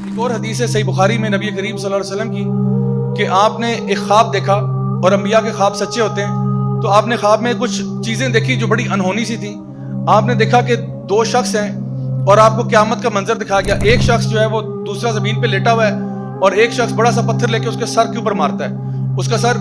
ایک اور حدیث ہے صحیح بخاری میں نبی کریم صلی اللہ علیہ وسلم کی کہ آپ نے ایک خواب دیکھا، اور انبیاء کے خواب سچے ہوتے ہیں، تو آپ نے خواب میں کچھ چیزیں دیکھی جو بڑی انہونی سی تھیں۔ آپ نے دیکھا کہ دو شخص ہیں اور آپ کو قیامت کا منظر دکھا گیا۔ ایک شخص جو ہے وہ دوسرا زمین پہ لیٹا ہوا ہے، اور ایک شخص بڑا سا پتھر لے کے اس کے سر کے اوپر مارتا ہے، اس کا سر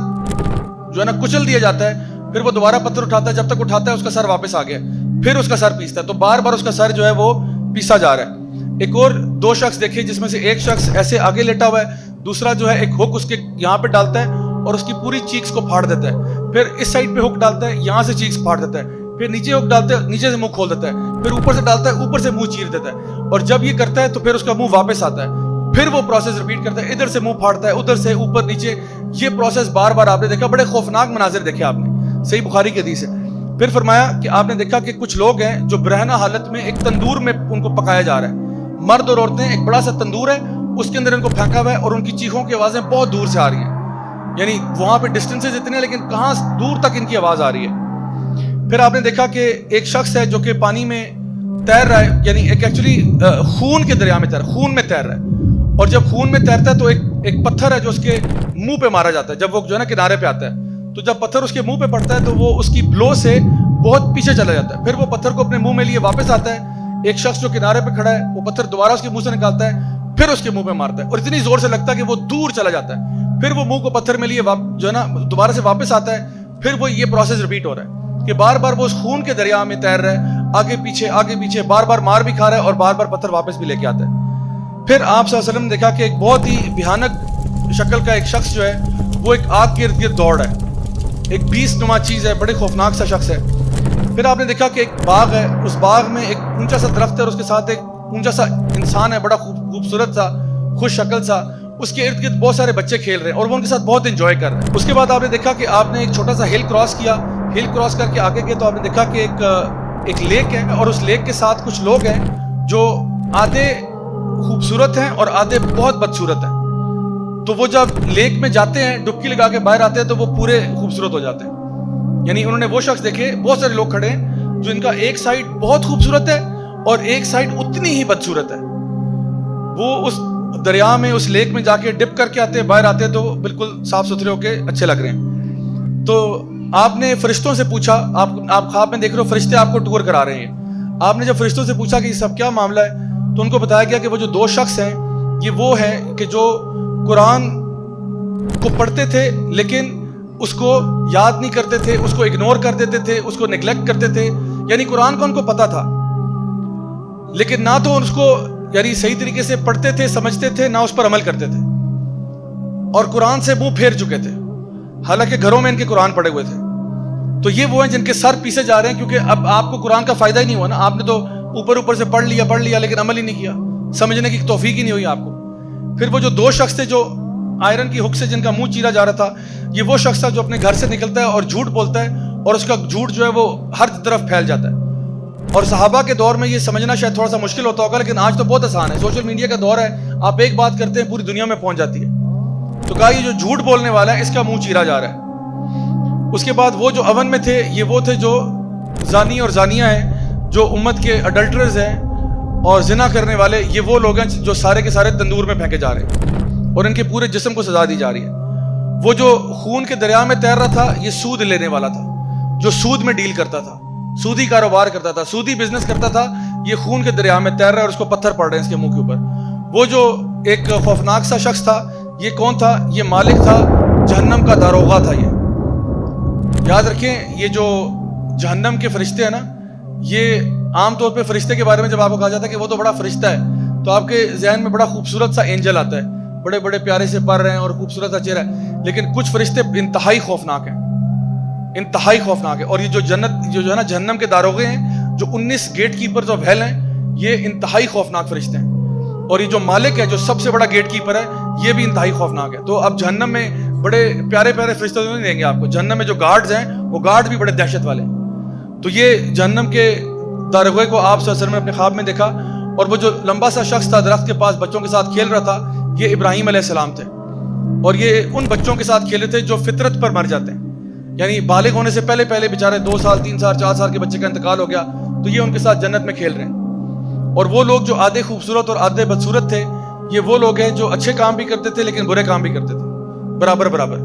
جو ہے نا کچل دیا جاتا ہے، پھر وہ دوبارہ پتھر اٹھاتا ہے، جب تک اٹھاتا ہے اس کا سر واپس آ گیا، پھر اس کا سر پیستا ہے، تو بار بار اس کا سر جو ہے وہ پیسا جا رہا ہے۔ ایک اور دو شخص دیکھے جس میں سے ایک شخص ایسے آگے لیٹا ہوا ہے، دوسرا جو ہے ایک ہک اس کے یہاں پہ ڈالتا ہے اور اس کی پوری چیکس کو پھاڑ دیتا ہے، پھر اس سائڈ پہ ہک ڈالتا ہے، یہاں سے چیکس پھاڑ دیتا ہے، پھر نیچے ہک ڈالتا ہے، نیچے سے منہ کھول دیتا ہے، پھر اوپر سے ڈالتا ہے، اوپر سے منہ چیر دیتا ہے، اور جب یہ کرتا ہے تو پھر اس کا منہ واپس آتا ہے، پھر وہ پروسیس ریپیٹ کرتا ہے، ادھر سے منہ پھاڑتا ہے، ادھر سے اوپر نیچے، یہ پروسیس بار بار آپ نے دیکھا۔ بڑے خوفناک مناظر دیکھے آپ نے، صحیح بخاری کی حدیث ہے۔ پھر فرمایا کہ آپ نے دیکھا کہ کچھ لوگ ہیں جو برہنہ حالت میں ایک تندور میں ان کو پکایا جا رہا ہے، مرد اور عورتیں، ایک بڑا سا تندور ہے، اس کے اندر ان کو پھینکا ہوا ہے، اور ان کی چیخوں کی آوازیں بہت دور سے آ رہی ہیں، یعنی وہاں پہ ڈسٹینسز اتنے ہیں لیکن کہاں دور تک ان کی آواز آ رہی ہے۔ پھر آپ نے دیکھا کہ ایک شخص ہے جو کہ پانی میں تیر رہا ہے، یعنی ایک ایکچولی خون کے دریا میں خون میں تیر رہا ہے، اور جب خون میں تیرتا ہے تو ایک پتھر ہے جو اس کے منہ پہ مارا جاتا ہے، جب وہ جو ہے نا کنارے پہ آتا ہے، تو جب پتھر اس کے منہ پہ پڑتا ہے تو وہ اس کی بلو سے بہت پیچھے چلا جاتا ہے، پھر وہ پتھر کو اپنے منہ میں لیے واپس آتا ہے، ایک شخص جو کنارے پہ کھڑا ہے وہ پتھر دوبارہ اس کے منہ سے نکالتا ہے، پھر اس کے منہ پہ مارتا ہے، اور اتنی زور سے لگتا ہے کہ وہ دور چلا جاتا ہے، پھر وہ منہ کو پتھر میں لیے جو ہے نا دوبارہ سے واپس آتا ہے، پھر وہ یہ پروسیس ریپیٹ ہو رہا ہے کہ بار بار وہ اس خون کے دریا میں تیر رہا ہے، آگے پیچھے، بار بار مار بھی کھا رہا ہے اور بار بار پتھر واپس بھی لے کے آتا ہے۔ پھر آپ صلی اللہ علیہ وسلم نے دیکھا کہ ایک بہت ہی بھیانک شکل کا ایک شخص جو ہے وہ ایک آگ کے ارد گرد دوڑ رہا ہے، ایک بیست نما چیز ہے، بڑے خوفناک سا شخص ہے۔ پھر آپ نے دیکھا کہ ایک باغ ہے، اس باغ میں ایک اونچا سا درخت ہے اور اس کے ساتھ ایک اونچا سا انسان ہے، بڑا خوبصورت سا، خوش شکل سا، اس کے ارد گرد بہت سارے بچے کھیل رہے ہیں اور وہ ان کے ساتھ بہت انجوائے کر رہے ہیں۔ اس کے بعد آپ نے دیکھا کہ آپ نے ایک چھوٹا سا ہل کراس کیا، ہل کراس کر کے آگے گئے تو آپ نے دیکھا کہ ایک لیک ہے، اور اس لیک کے ساتھ کچھ لوگ ہیں جو آدھے خوبصورت ہیں اور آدھے بہت بدصورت ہیں، تو وہ جب لیک میں جاتے ہیں ڈبکی لگا کے باہر آتے ہیں تو وہ پورے خوبصورت ہو جاتے ہیں، یعنی انہوں نے وہ شخص دیکھے، بہت سارے لوگ کھڑے ہیں جو ان کا ایک سائڈ بہت خوبصورت ہے اور ایک سائڈ اتنی ہی بدصورت ہے، وہ اس دریا میں اس لیک میں جا کے ڈپ کر کے آتے ہیں، باہر آتے ہیں تو بالکل صاف ستھرے ہو کے اچھے لگ رہے ہیں۔ تو آپ نے فرشتوں سے پوچھا، آپ خواب میں دیکھ رہے ہو فرشتے آپ کو ٹور کرا رہے ہیں، آپ نے جب فرشتوں سے پوچھا کہ یہ سب کیا معاملہ ہے تو ان کو بتایا گیا کہ وہ جو دو شخص ہیں یہ وہ ہیں کہ جو قرآن کو پڑھتے تھے لیکن اس کو یاد نہیں کرتے تھے، اس کو اگنور کر دیتے تھے، اس کو نیگلیکٹ کرتے تھے، یعنی قرآن کو ان کو پتا تھا لیکن نہ تو اس کو یعنی صحیح طریقے سے پڑھتے تھے، سمجھتے تھے، نہ اس پر عمل کرتے تھے، اور قرآن سے منہ پھیر چکے تھے، حالانکہ گھروں میں ان کے قرآن پڑھے ہوئے تھے۔ تو یہ وہ ہیں جن کے سر پیسے جا رہے ہیں، کیونکہ اب آپ کو قرآن کا فائدہ ہی نہیں ہوا نا، آپ نے تو اوپر سے پڑھ لیا لیکن عمل ہی نہیں کیا، سمجھنے کی توفیق ہی نہیں ہوئی آپ کو۔ پھر وہ جو دو شخص تھے جو آئرن کی ہک سے جن کا منہ چیرا جا رہا تھا، یہ وہ شخص تھا جو اپنے گھر سے نکلتا ہے اور جھوٹ بولتا ہے، اور اس کا جھوٹ جو ہے وہ ہر طرف پھیل جاتا ہے، اور صحابہ کے دور میں یہ سمجھنا شاید تھوڑا سا مشکل ہوتا ہوگا لیکن آج تو بہت آسان ہے، سوشل میڈیا کا دور ہے، آپ ایک بات کرتے ہیں پوری دنیا میں پہنچ جاتی ہے۔ تو کہا یہ جو جھوٹ بولنے والا ہے اس کا منہ چیرا جا رہا ہے۔ اس کے بعد وہ جو اون میں تھے یہ وہ تھے جو زانی اور زانیہ ہیں، جو امت کے اڈلٹرز ہیں اور زنا کرنے والے، یہ وہ لوگ ہیں جو سارے کے سارے تندور میں پھینکے جا رہے ہیں اور ان کے پورے جسم کو سزا دی جا رہی ہے۔ وہ جو خون کے دریا میں تیر رہا تھا یہ سود لینے والا تھا، جو سود میں ڈیل کرتا تھا، سودی کاروبار کرتا تھا، سودی بزنس کرتا تھا، یہ خون کے دریا میں تیر رہا ہے اور اس کو پتھر پڑ رہے ہیں اس کے منہ کے اوپر۔ وہ جو ایک خوفناک سا شخص تھا یہ کون تھا؟ یہ مالک تھا، جہنم کا داروغہ تھا۔ یہ یاد رکھیں، یہ جو جہنم کے فرشتے ہیں نا، یہ عام طور پہ فرشتے کے بارے میں جب آپ کو کہا جاتا ہے کہ وہ تو بڑا فرشتہ ہے تو آپ کے ذہن میں بڑا خوبصورت سا اینجل آتا ہے، بڑے بڑے پیارے سے پر رہے ہیں اور خوبصورت سا چہرہ ہے، لیکن کچھ فرشتے انتہائی خوفناک ہیں، انتہائی خوفناک ہے۔ اور یہ جو جو ہے نا جہنم کے داروغے ہیں، جو 19 گیٹ کیپرز آف ہیل ہیں، یہ انتہائی خوفناک فرشتے ہیں، اور یہ جو مالک ہے جو سب سے بڑا گیٹ کیپر ہے یہ بھی انتہائی خوفناک ہے۔ تو اب جہنم میں بڑے پیارے پیارے فرشتے نہیں دیں گے آپ کو، جہنم میں جو گارڈز ہیں وہ گارڈ بھی بڑے دہشت والے ہیں۔ تو یہ جہنم کے داروغے کو آپ صلی اللہ علیہ وسلم نے اپنے خواب میں دیکھا، اور وہ جو لمبا سا شخص تھا درخت کے پاس بچوں کے ساتھ کھیل رہا تھا یہ ابراہیم علیہ السلام تھے، اور یہ ان بچوں کے ساتھ کھیلے تھے جو فطرت پر مر جاتے ہیں، یعنی بالغ ہونے سے پہلے بیچارے 2 سال 3 سال 4 سال کے بچے کا انتقال ہو گیا تو یہ ان کے ساتھ جنت میں کھیل رہے ہیں۔ اور وہ لوگ جو آدھے خوبصورت اور آدھے بدصورت تھے یہ وہ لوگ ہیں جو اچھے کام بھی کرتے تھے لیکن برے کام بھی کرتے تھے برابر برابر.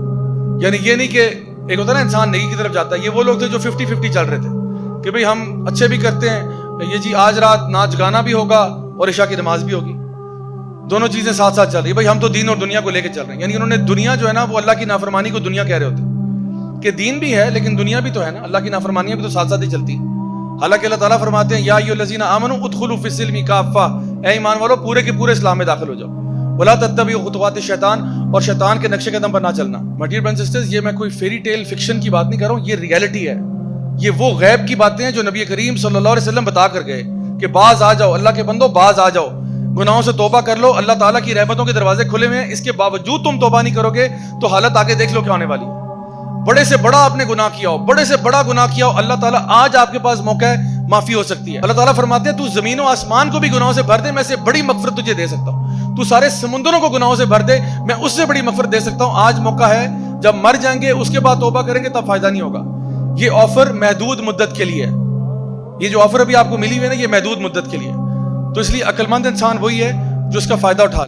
یعنی یہ نہیں کہ ایک ہوتا ہے نا انسان نیکی کی طرف جاتا ہے, یہ وہ لوگ تھے جو 50-50 چل رہے تھے کہ بھئی ہم اچھے بھی کرتے ہیں, یہ جی آج رات ناچ گانا بھی ہوگا اور عشاء کی نماز بھی ہوگی, دونوں چیزیں ساتھ ساتھ چل رہی ہیں. بھئی ہم تو دین اور دنیا کو لے کے چل رہے ہیں. یعنی انہوں نے دنیا جو ہے نا وہ اللہ کی نافرمانی کو دنیا کہہ رہے ہوتے کہ دین بھی ہے لیکن دنیا بھی تو ہے نا, اللہ کی نافرمانیاں بھی تو ساتھ ساتھ ہی چلتی ہیں. حالانکہ اللہ تعالیٰ فرماتے ہیں یا ایھا الذین آمنوا ادخلوا فی السلم کافہ, اے ایمان والو پورے کے پورے اسلام میں داخل ہو جاؤ. ولا تتبعوا خطوات الشیطان, اور شیطان کے نقش قدم پر نہ چلنا. My dear brothers and sisters, یہ میں کوئی فیری ٹیل فکشن کی بات نہیں کر رہا ہوں, یہ ریئلٹی ہے. یہ وہ غیب کی باتیں ہیں جو نبی کریم صلی اللہ علیہ وسلم بتا کر گئے کہ باز آ جاؤ, اللہ کے بندو باز آ جاؤ, گناہوں سے توبہ کر لو, اللہ تعالیٰ کی رحمتوں کے دروازے کھلے ہوئے ہیں. اس کے باوجود تم توبہ نہیں کرو گے تو حالت آگے دیکھ لو کیا ہونے والی ہے. بڑے سے بڑا آپ نے گناہ کیا ہو, بڑے سے بڑا گناہ کیا ہو, اللہ تعالیٰ آج آپ کے پاس موقع ہے, معافی ہو سکتی ہے. اللہ تعالیٰ فرماتے ہیں تو زمین و آسمان کو بھی گناہوں سے بھر دے, میں سے بڑی مغفرت تجھے دے سکتا ہوں. تو سارے سمندروں کو گناہوں سے بھر دے, میں اس سے بڑی مغفرت دے سکتا ہوں. آج موقع ہے, جب مر جائیں گے اس کے بعد توبہ کریں گے تب فائدہ نہیں ہوگا. یہ آفر محدود مدت کے لیے ہے. یہ جو آفر ابھی آپ کو ملی ہوئی ہے نا, یہ محدود مدت کے لیے. تو اس لیے عقل مند انسان وہی ہے جو اس کا فائدہ اٹھا لے.